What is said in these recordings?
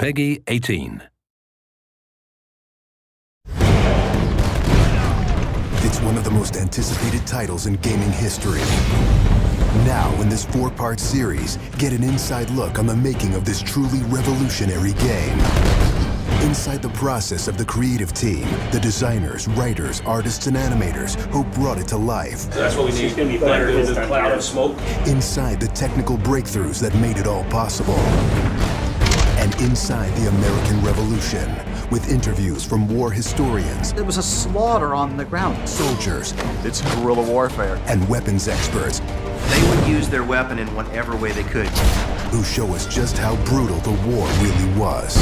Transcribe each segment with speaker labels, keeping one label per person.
Speaker 1: Peggy 18.
Speaker 2: It's one of the most anticipated titles in gaming history. Now, in this 4-part series, get an inside look on the making of this truly revolutionary game. Inside the process of the creative team, the designers, writers, artists, and animators who brought it to life.
Speaker 3: So that's what we need. It's going to be better than the cloud of smoke.
Speaker 2: Inside the technical breakthroughs that made it all possible. And inside the American Revolution, with interviews from war historians.
Speaker 4: There was a slaughter on the ground.
Speaker 2: Soldiers.
Speaker 5: It's guerrilla warfare.
Speaker 2: And weapons experts.
Speaker 6: They would use their weapon in whatever way they could.
Speaker 2: Who show us just how brutal the war really was.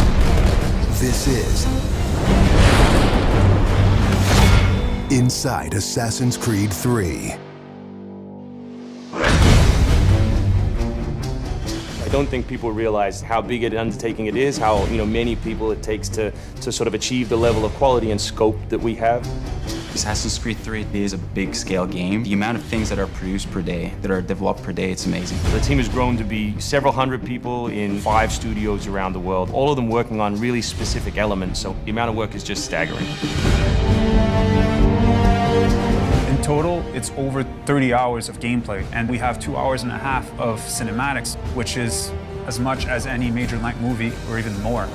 Speaker 2: This is Inside Assassin's Creed 3.
Speaker 3: I don't think people realize how big an undertaking it is, how many people it takes to sort of achieve the level of quality and scope that we have.
Speaker 7: Assassin's Creed 3 is a big-scale game. The amount of things that are produced per day, that are developed per day, it's amazing.
Speaker 3: The team has grown to be several hundred people in 5 studios around the world, all of them working on really specific elements, so the amount of work is just staggering.
Speaker 5: In total, it's over 30 hours of gameplay, and we have 2.5 hours of cinematics, which is as much as any major length movie, or even more.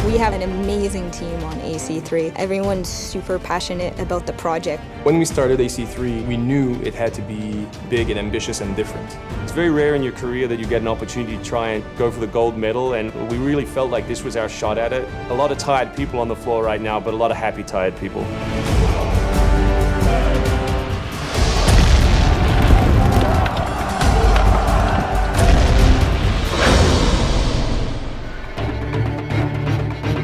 Speaker 8: We have an amazing team on AC3. Everyone's super passionate about the project.
Speaker 9: When we started AC3, we knew it had to be big and ambitious and different.
Speaker 3: It's very rare in your career that you get an opportunity to try and go for the gold medal, and we really felt like this was our shot at it. A lot of tired people on the floor right now, but a lot of happy, tired people.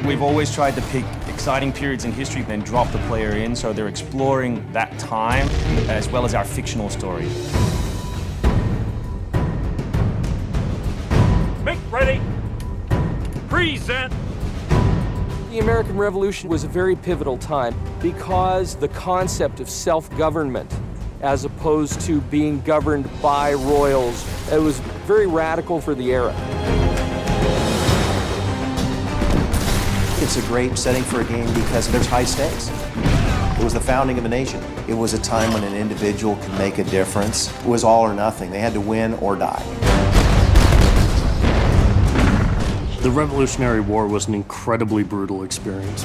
Speaker 3: We've always tried to pick exciting periods in history, then drop the player in, so they're exploring that time as well as our fictional story.
Speaker 10: Make ready. Present.
Speaker 11: The American Revolution was a very pivotal time because the concept of self-government, as opposed to being governed by royals, it was very radical for the era.
Speaker 6: It's a great setting for a game because there's high stakes. It was the founding of a nation. It was a time when an individual could make a difference. It was all or nothing. They had to win or die.
Speaker 12: The Revolutionary War was an incredibly brutal experience.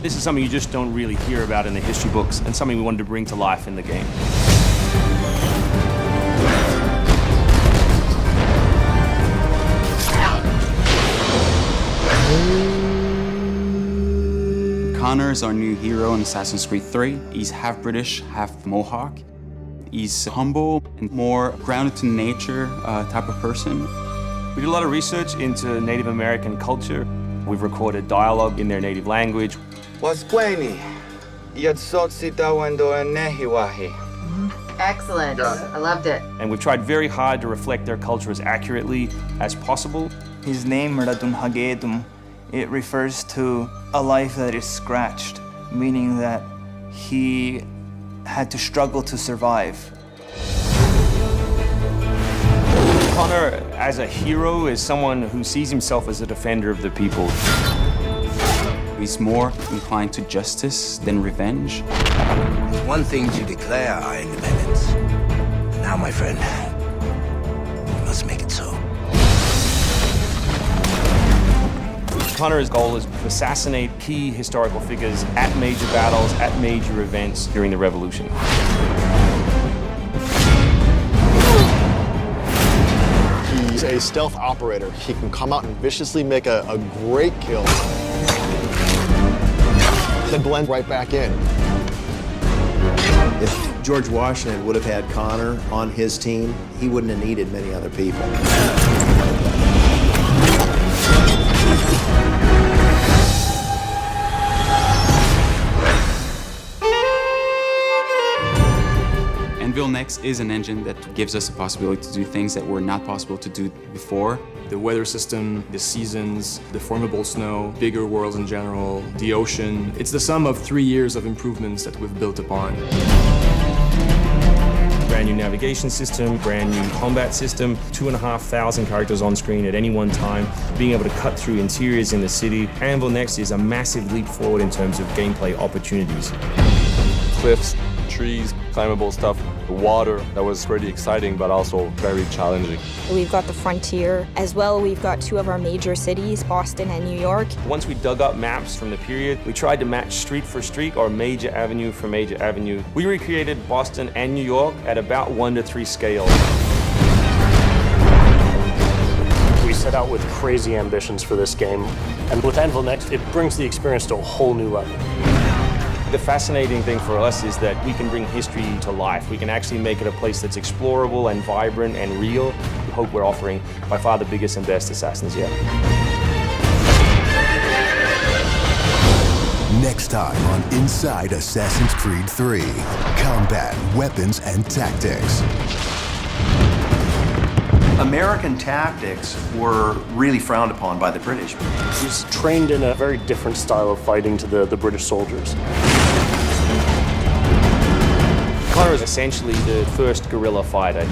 Speaker 3: This is something you just don't really hear about in the history books, and something we wanted to bring to life in the game.
Speaker 7: Connor is our new hero in Assassin's Creed 3. He's half British, half Mohawk. He's humble and more grounded to nature type of person.
Speaker 3: We did a lot of research into Native American culture. We've recorded dialogue in their native language.
Speaker 13: Excellent. I loved it.
Speaker 3: And we've tried very hard to reflect their culture as accurately as possible.
Speaker 14: His name, Radun Hagedum, it refers to a life that is scratched, meaning that he had to struggle to survive.
Speaker 3: Connor, as a hero, is someone who sees himself as a defender of the people.
Speaker 7: He's more inclined to justice than revenge.
Speaker 15: It's one thing to declare our independence. Now, my friend, we must make it so.
Speaker 3: Connor's goal is to assassinate key historical figures at major battles, at major events during the Revolution.
Speaker 16: He's a stealth operator. He can come out and viciously make a great kill, then blend right back in.
Speaker 6: If George Washington would have had Connor on his team, he wouldn't have needed many other people.
Speaker 7: Anvil Next is an engine that gives us the possibility to do things that were not possible to do before.
Speaker 9: The weather system, the seasons, the formable snow, bigger worlds in general, the ocean. It's the sum of 3 years of improvements that we've built upon.
Speaker 3: We're brand new navigation system, brand new combat system, 2,500 characters on screen at any one time, being able to cut through interiors in the city. Anvil Next is a massive leap forward in terms of gameplay opportunities.
Speaker 9: Cliffs, trees, climbable stuff, the water, that was pretty exciting but also very challenging.
Speaker 8: We've got the frontier as well. We've got two of our major cities, Boston and New York.
Speaker 3: Once we dug up maps from the period, we tried to match street for street or major avenue for major avenue. We recreated Boston and New York at about 1:3 scale.
Speaker 12: We set out with crazy ambitions for this game, and with Anvil Next, it brings the experience to a whole new level.
Speaker 3: The fascinating thing for us is that we can bring history to life. We can actually make it a place that's explorable and vibrant and real. We hope we're offering by far the biggest and best Assassins yet.
Speaker 2: Next time on Inside Assassin's Creed 3, combat, weapons, and tactics.
Speaker 6: American tactics were really frowned upon by the British.
Speaker 12: He's trained in a very different style of fighting to the British soldiers.
Speaker 3: Connor is essentially the first guerrilla fighter.